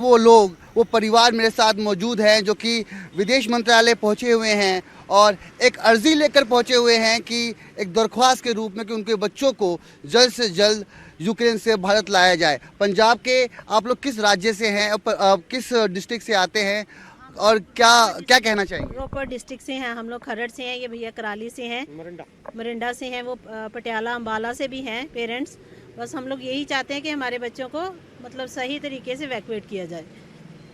वो लोग, वो परिवार मेरे साथ मौजूद हैं जो कि विदेश मंत्रालय पहुंचे हुए हैं और एक अर्जी लेकर पहुंचे हुए हैं कि एक दरख्वास्त के रूप में कि उनके बच्चों को जल्द से जल्द यूक्रेन से भारत लाया जाए। पंजाब के आप लोग किस राज्य से हैं और किस डिस्ट्रिक्ट से आते हैं और क्या क्या कहना चाहेंगे? रोपड़ डिस्ट्रिक्ट से हैं हम लोग, खरड़ से हैं, ये भैया कराली से हैं, मरिंडा से हैं, वो पटियाला अम्बाला से भी हैं पेरेंट्स। बस हम लोग यही चाहते हैं कि हमारे बच्चों को मतलब सही तरीके से इवैक्यूएट किया जाए।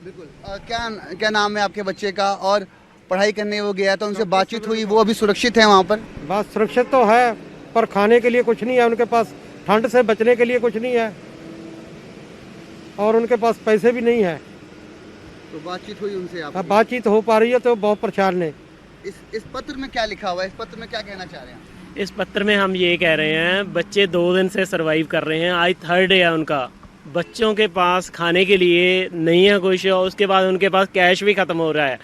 बिल्कुल। क्या क्या नाम है आपके बच्चे का और पढ़ाई करने वो गया था, उनसे बातचीत हुई, वो अभी सुरक्षित है वहाँ पर? बस सुरक्षित तो है पर खाने के लिए कुछ नहीं है उनके पास, ठंड से बचने के लिए कुछ नहीं है और उनके पास पैसे भी नहीं है। तो बातचीत हुई उनसे आप? बातचीत हो पा रही है तो बहुत परेशान है। इस पत्र में क्या लिखा हुआ है? इस पत्र में क्या कहना चाह रहे हैं? इस पत्र में हम ये कह रहे हैं, बच्चे 2 दिन से सरवाइव कर रहे हैं, आज 3rd डे है उनका। बच्चों के पास खाने के लिए नहीं है कुछ और उसके बाद उनके पास कैश भी ख़त्म हो रहा है,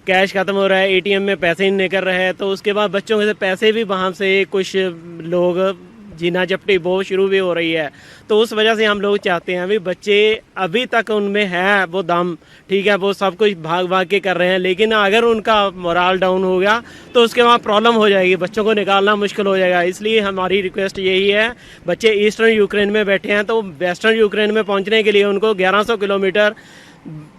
कैश ख़त्म हो रहा है, एटीएम में पैसे ही निकल रहे हैं। तो उसके बाद बच्चों के से पैसे भी वहाँ से कुछ लोग जीना जपटी वो शुरू भी हो रही है। तो उस वजह से हम लोग चाहते हैं भी बच्चे अभी तक उनमें है वो दम, ठीक है, वो सब कुछ भाग भाग के कर रहे हैं, लेकिन अगर उनका मोराल डाउन हो गया तो उसके बाद प्रॉब्लम हो जाएगी, बच्चों को निकालना मुश्किल हो जाएगा। इसलिए हमारी रिक्वेस्ट यही है, बच्चे ईस्टर्न यूक्रेन में बैठे हैं तो वेस्टर्न यूक्रेन में पहुंचने के लिए उनको 1100 किलोमीटर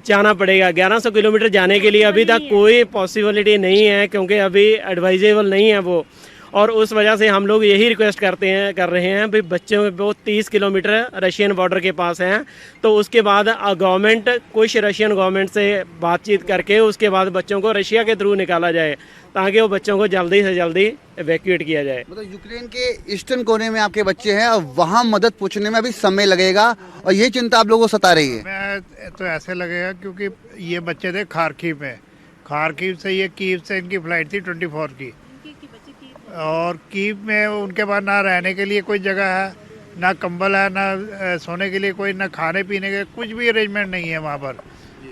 जाना पड़ेगा। 1100 किलोमीटर जाने के लिए अभी तक कोई पॉसिबिलिटी नहीं है क्योंकि अभी एडवाइजेबल नहीं है वो। और उस वजह से हम लोग यही रिक्वेस्ट कर रहे हैं भाई बच्चों वो 30 किलोमीटर रशियन बॉर्डर के पास हैं, तो उसके बाद गवर्नमेंट कुछ रशियन गवर्नमेंट से बातचीत करके उसके बाद बच्चों को रशिया के थ्रू निकाला जाए ताकि वो बच्चों को जल्दी से जल्दी इवैक्यूएट किया जाए। मतलब यूक्रेन के ईस्टर्न कोने में आपके बच्चे हैं और वहाँ मदद पहुँचने में अभी समय लगेगा और ये चिंता आप लोगों को सता रही है? मैं तो ऐसे लगेगा क्योंकि ये बच्चे थे खारकीव में, खारकीव से ये कीव से इनकी फ़्लाइट थी 24 की, और कीव में उनके पास ना रहने के लिए कोई जगह है, ना कंबल है, ना सोने के लिए कोई, ना खाने पीने के कुछ भी अरेंजमेंट नहीं है वहाँ पर।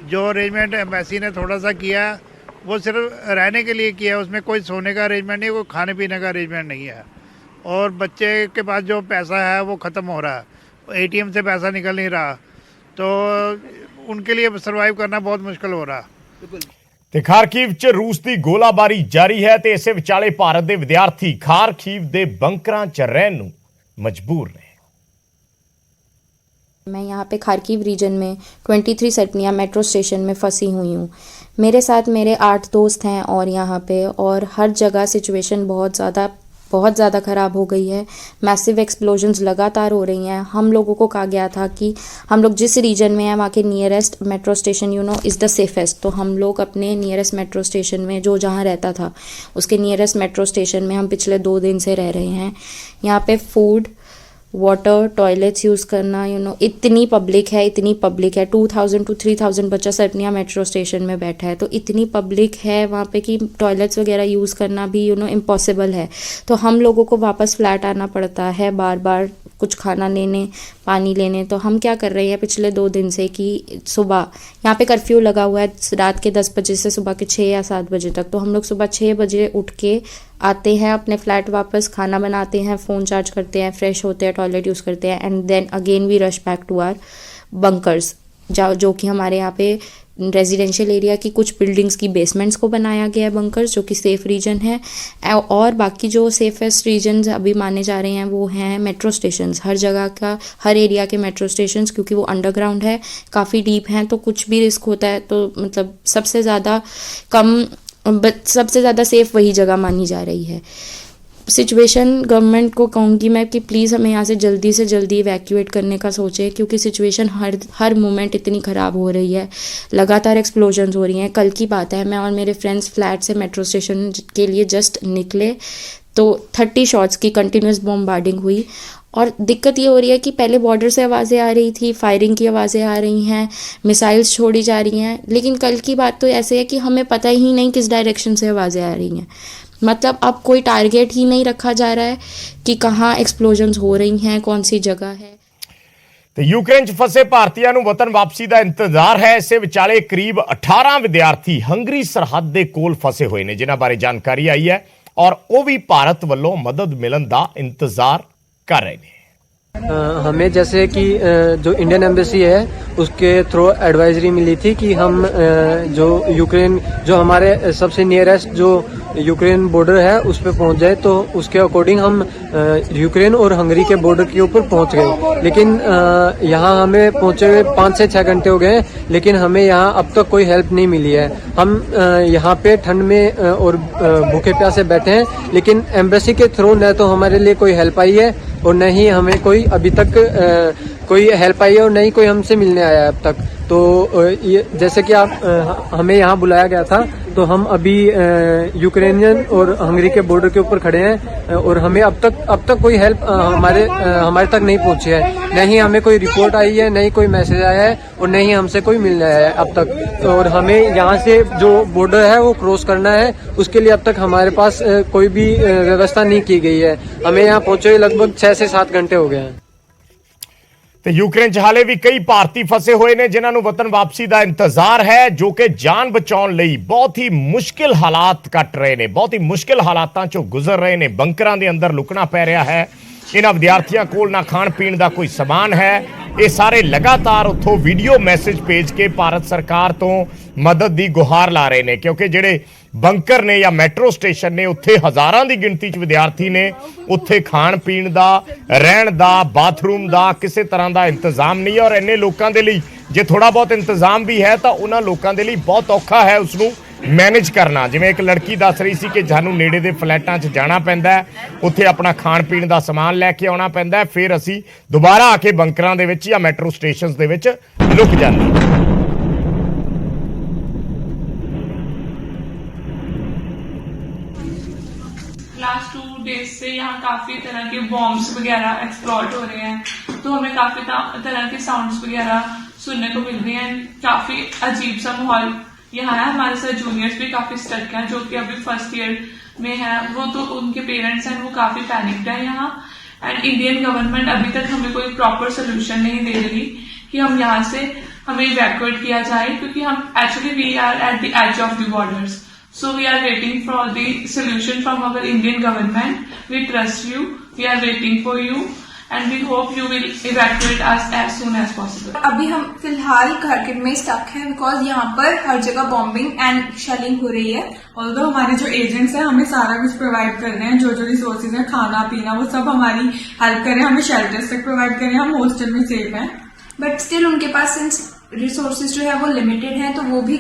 जो अरेंजमेंट एम्बेसी ने थोड़ा सा किया वो सिर्फ रहने के लिए किया है, उसमें कोई सोने का अरेंजमेंट नहीं, कोई खाने पीने का अरेंजमेंट नहीं है। और बच्चे के पास जो पैसा है वो ख़त्म हो रहा है, एटीएम से पैसा निकल नहीं रहा, तो उनके लिए ਸਰਵਾਈਵ करना बहुत मुश्किल हो रहा। ਤੇ ਖਾਰਕੀਵ 'ਚ ਰੂਸ ਦੀ ਗੋਲਾਬਾਰੀ ਜਾਰੀ ਹੈ ਤੇ ਇਸੇ ਵਿਚਾਲੇ ਭਾਰਤ ਦੇ ਵਿਦਿਆਰਥੀ ਖਾਰਕੀਵ ਦੇ ਬੰਕਰਾਂ 'ਚ ਰਹਿਣ ਨੂੰ ਮਜਬੂਰ ਨੇ। मैं यहाँ पे खारकीव रीजन में 23 सर्पनिया मेट्रो स्टेशन में फंसी हुई हूँ। मेरे साथ मेरे 8 दोस्त हैं और यहाँ पे और हर जगह सिचुएशन बहुत ज़्यादा ख़राब हो गई है। मैसिव एक्सप्लोजन्स लगातार हो रही हैं। हम लोगों को कहा गया था कि हम लोग जिस रीजन में हैं वहाँ के nearest metro station is the safest, तो हम लोग अपने नियरेस्ट मेट्रो स्टेशन में जो जहाँ रहता था उसके नियरेस्ट मेट्रो स्टेशन में हम पिछले 2 दिन से रह रहे हैं। यहाँ पे फूड, वाटर, टॉयलेट्स यूज़ करना इतनी पब्लिक है 2000 to 3000 बच्चा सर्पनिया मेट्रो स्टेशन में बैठा है, तो इतनी पब्लिक है वहाँ पे कि टॉयलेट्स वगैरह यूज़ करना भी इम्पॉसिबल है। तो हम लोगों को वापस फ्लैट आना पड़ता है बार बार कुछ खाना लेने, पानी लेने। तो हम क्या कर रहे हैं पिछले 2 दिन से कि सुबह यहाँ पे कर्फ्यू लगा हुआ है रात के 10 बजे से सुबह के 6 या 7 बजे तक, तो हम लोग सुबह 6 बजे उठ के आते हैं अपने फ्लैट वापस, खाना बनाते हैं, फ़ोन चार्ज करते हैं, फ्रेश होते हैं, टॉयलेट यूज़ करते हैं and then again we rush back to our bunkers, जो कि हमारे यहाँ पे रेजिडेंशियल एरिया की कुछ बिल्डिंग्स की बेसमेंट्स को बनाया गया है बंकर्स, जो कि सेफ़ रीजन है। और बाकी जो सेफेस्ट रीजन्स अभी माने जा रहे हैं वो हैं मेट्रो स्टेशंस, हर जगह का, हर एरिया के मेट्रो स्टेशंस, क्योंकि वो अंडरग्राउंड है, काफ़ी डीप हैं, तो कुछ भी रिस्क होता है तो मतलब सबसे ज़्यादा सेफ़ वही जगह मानी जा रही है। सिचुएशन गवर्नमेंट को कहूँगी मैं कि प्लीज़ हमें यहाँ से जल्दी इवैक्यूएट करने का सोचें, क्योंकि सिचुएशन हर मोमेंट इतनी ख़राब हो रही है, लगातार एक्सप्लोजन्स हो रही हैं। कल की बात है, मैं और मेरे फ्रेंड्स फ्लैट से मेट्रो स्टेशन के लिए जस्ट निकले तो 30 शॉट्स की कंटिन्यूस बॉम्बार्डिंग हुई। और दिक्कत ये हो रही है कि पहले बॉर्डर से आवाज़ें आ रही थी, फायरिंग की आवाज़ें आ रही हैं, मिसाइल्स छोड़ी जा रही हैं, लेकिन कल की बात तो ऐसे है कि हमें पता ही नहीं किस डायरेक्शन से आवाज़ें आ रही हैं। मतलब अब कोई टारगेट ही नहीं रखा जा रहा है कि कहाँ एक्सप्लोजन्स हो रही हैं, कौन सी जगह है। ਤੇ ਯੂਕਰੇਨ 'ਚ ਫਸੇ ਭਾਰਤੀਆਂ ਨੂੰ ਵਤਨ ਵਾਪਸੀ ਦਾ ਇੰਤਜ਼ਾਰ ਹੈ। ਇਸੇ ਵਿਚਾਲੇ ਕਰੀਬ 18 ਵਿਦਿਆਰਥੀ ਹੰਗਰੀ ਸਰਹੱਦ ਦੇ ਕੋਲ ਫਸੇ ਹੋਏ ਨੇ, ਜਿਨ੍ਹਾਂ ਬਾਰੇ ਜਾਣਕਾਰੀ ਆਈ ਹੈ ਔਰ ਉਹ ਵੀ ਭਾਰਤ ਵੱਲੋਂ ਮਦਦ ਮਿਲਣ ਦਾ ਇੰਤਜ਼ਾਰ ਕਰ ਰਹੇ ਨੇ। हमें जैसे कि जो इंडियन एम्बेसी है उसके थ्रू एडवाइजरी मिली थी कि हम जो यूक्रेन, जो हमारे सबसे नियरेस्ट जो यूक्रेन बॉर्डर है उस पर पहुंच जाए, तो उसके अकॉर्डिंग हम यूक्रेन और हंगरी के बॉर्डर के ऊपर पहुंच गए। लेकिन यहाँ हमें पहुंचे हुए 5 से 6 घंटे हो गए, लेकिन हमें यहाँ अब तक कोई हेल्प नहीं मिली है। हम यहाँ पे ठंड में और भूखे प्यासे बैठे हैं, लेकिन एम्बेसी के थ्रू न तो हमारे लिए कोई हेल्प आई है और न ही हमें कोई अभी तक कोई हेल्प आई है और न ही कोई हमसे मिलने आया है अब तक। तो ये जैसे कि आप हमें यहाँ बुलाया गया था, तो हम अभी यूक्रेनियन और हंगरी के बॉर्डर के ऊपर खड़े हैं और हमें अब तक कोई हेल्प हमारे तक नहीं पहुंची है। न ही हमें कोई रिपोर्ट आई है, न ही कोई मैसेज आया है और न ही हमसे कोई मिलने आया है अब तक। और हमें यहाँ से जो बॉर्डर है वो क्रॉस करना है, उसके लिए अब तक हमारे पास कोई भी व्यवस्था नहीं की गई है। हमें यहाँ पहुंचे हुए लगभग 6 से 7 घंटे हो गए हैं। ਤੇ ਯੂਕਰੇਨ 'ਚ ਹਾਲੇ ਵੀ ਕਈ ਭਾਰਤੀ ਫਸੇ ਹੋਏ ਨੇ ਜਿਨ੍ਹਾਂ ਨੂੰ ਵਤਨ ਵਾਪਸੀ ਦਾ ਇੰਤਜ਼ਾਰ ਹੈ, ਜੋ ਕਿ ਜਾਨ ਬਚਾਉਣ ਲਈ ਬਹੁਤ ਹੀ ਮੁਸ਼ਕਿਲ ਹਾਲਾਤ ਕੱਟ ਰਹੇ ਨੇ, ਬਹੁਤ ਹੀ ਮੁਸ਼ਕਿਲ ਹਾਲਾਤਾਂ 'ਚੋਂ ਗੁਜ਼ਰ ਰਹੇ ਨੇ। ਬੰਕਰਾਂ ਦੇ ਅੰਦਰ ਲੁਕਣਾ ਪੈ ਰਿਹਾ ਹੈ। ਇਹਨਾਂ ਵਿਦਿਆਰਥੀਆਂ ਕੋਲ ਨਾ ਖਾਣ ਪੀਣ ਦਾ ਕੋਈ ਸਮਾਨ ਹੈ। ਇਹ ਸਾਰੇ ਲਗਾਤਾਰ ਉੱਥੋਂ ਵੀਡੀਓ ਮੈਸੇਜ ਭੇਜ ਕੇ ਭਾਰਤ ਸਰਕਾਰ ਤੋਂ ਮਦਦ ਦੀ ਗੁਹਾਰ ਲਾ ਰਹੇ ਨੇ, ਕਿਉਂਕਿ ਜਿਹੜੇ ਬੰਕਰ ਨੇ ਜਾਂ ਮੈਟਰੋ ਸਟੇਸ਼ਨ ਨੇ ਉੱਥੇ ਹਜ਼ਾਰਾਂ ਦੀ ਗਿਣਤੀ 'ਚ ਵਿਦਿਆਰਥੀ ਨੇ। ਉੱਥੇ ਖਾਣ ਪੀਣ ਦਾ, ਰਹਿਣ ਦਾ, ਬਾਥਰੂਮ ਦਾ ਕਿਸੇ ਤਰ੍ਹਾਂ ਦਾ ਇੰਤਜ਼ਾਮ ਨਹੀਂ ਹੈ। ਔਰ ਇੰਨੇ ਲੋਕਾਂ ਦੇ ਲਈ ਜੇ ਥੋੜਾ ਬਹੁਤ ਇੰਤਜ਼ਾਮ ਵੀ ਹੈ ਤਾਂ ਉਹਨਾਂ ਲੋਕਾਂ ਦੇ ਲਈ ਬਹੁਤ ਔਖਾ ਹੈ ਉਸ ਨੂੰ ਮੈਨੇਜ ਕਰਨਾ। ਜਿਵੇਂ ਇੱਕ ਲੜਕੀ ਦੱਸ ਰਹੀ ਸੀ ਕਿ ਸਾਨੂੰ ਨੇੜੇ ਦੇ ਫਲੈਟਾਂ 'ਚ ਜਾਣਾ ਪੈਂਦਾ ਹੈ, ਉੱਥੇ ਆਪਣਾ ਖਾਣ ਪੀਣ ਦਾ ਸਮਾਨ ਲੈ ਕੇ ਆਉਣਾ ਪੈਂਦਾ ਹੈ, ਫਿਰ ਅਸੀਂ ਦੁਬਾਰਾ ਆ ਕੇ ਬੰਕਰਾਂ ਦੇ ਵਿੱਚ ਜਾਂ ਮੈਟਰੋ ਸਟੇਸ਼ਨਸ ਦੇ ਵਿੱਚ ਲੁਕ ਜਾਂਦੇ ਹਾਂ। लास्ट 2 डेज से यहाँ काफी तरह के बॉम्ब्स वगैरह एक्सप्लोर्ट हो रहे हैं, तो हमें काफी तरह के साउंड्स वगैरह सुनने को मिल रहे हैं। काफी अजीब सा माहौल यहाँ है। हमारे साथ जूनियर्स भी काफी स्टक हैं जो कि अभी फर्स्ट ईयर में है। वो तो उनके पेरेंट्स हैं, वो काफी पैनिक्ड है यहाँ। एंड इंडियन गवर्नमेंट अभी तक हमें कोई प्रॉपर सोल्यूशन नहीं दे रही कि हम यहाँ से हमें इवैक्यूएट किया जाए, क्योंकि हम actually we are at the edge of the borders. So we are waiting for the solution from our Indian government. We trust you. We are waiting for you, and we hope you will evacuate us as soon as possible. अभी हम फिलहाल Kharkiv में stuck हैं because यहाँ पर हर जगह bombing and shelling हो रही है। ऑल्दो हमारे जो एजेंट्स हैं हमें सारा कुछ प्रोवाइड कर रहे हैं, जो जो रिसोर्सेज हैं, खाना पीना, वो सब हमारी हेल्प कर रहे हैं, हमें शेल्टर्स तक प्रोवाइड कर रहे हैं, हम हॉस्टल में सेफ हैं। बट स्टिल उनके पास सिंस रिसोर्सेज जो है वो लिमिटेड हैं, तो वो भी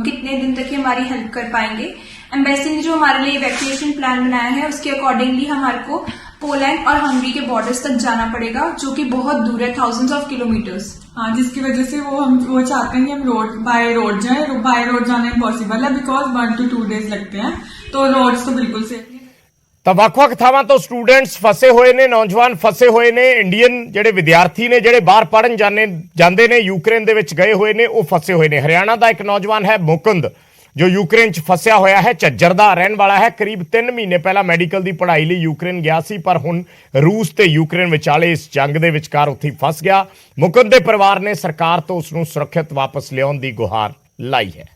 कितने दिन तक ही हमारी हेल्प कर पाएंगे। एम्बेसी ने जो हमारे लिए इवैक्यूएशन प्लान बनाया है उसके अकॉर्डिंगली हमारे को पोलैंड और हंगरी के बॉर्डर्स तक जाना पड़ेगा, जो कि बहुत दूर है, थाउजेंड्स ऑफ किलोमीटर्स। हाँ, जिसकी वजह से वो चाहते हैं कि हम बाय रोड जाएं। बाय रोड जाना इम्पॉसिबल है बिकॉज 1 to 2 days लगते हैं, तो रोड्स तो बिल्कुल सेफ नहीं। ਤਾਂ ਵੱਖ-ਵੱਖ ਥਾਵਾਂ ਤੋਂ ਸਟੂਡੈਂਟਸ ਫਸੇ ਹੋਏ ਨੇ, ਨੌਜਵਾਨ ਫਸੇ ਹੋਏ ਨੇ, ਇੰਡੀਅਨ ਜਿਹੜੇ ਵਿਦਿਆਰਥੀ ਨੇ ਜਿਹੜੇ ਬਾਹਰ ਪੜ੍ਹਨ ਜਾਂਦੇ ਨੇ, ਯੂਕਰੇਨ ਦੇ ਵਿੱਚ ਗਏ ਹੋਏ ਨੇ, ਉਹ ਫਸੇ ਹੋਏ ਨੇ। ਹਰਿਆਣਾ ਦਾ ਇੱਕ ਨੌਜਵਾਨ ਹੈ ਮੁਕੁੰਦ, ਜੋ ਯੂਕਰੇਨ 'ਚ ਫਸਿਆ ਹੋਇਆ ਹੈ, ਝੱਜਰ ਦਾ ਰਹਿਣ ਵਾਲਾ ਹੈ। ਕਰੀਬ 3 ਮਹੀਨੇ ਪਹਿਲਾਂ ਮੈਡੀਕਲ ਦੀ ਪੜ੍ਹਾਈ ਲਈ ਯੂਕਰੇਨ ਗਿਆ ਸੀ, ਪਰ ਹੁਣ ਰੂਸ ਤੇ ਯੂਕਰੇਨ ਵਿਚਾਲੇ ਇਸ ਜੰਗ ਦੇ ਵਿਚਕਾਰ ਉੱਥੇ ਫਸ ਗਿਆ। ਮੁਕੁੰਦ ਦੇ ਪਰਿਵਾਰ ਨੇ ਸਰਕਾਰ ਤੋਂ ਉਸ ਨੂੰ ਸੁਰੱਖਿਅਤ ਵਾਪਸ ਲਿਆਉਣ ਦੀ ਗੁਹਾਰ ਲਾਈ ਹੈ।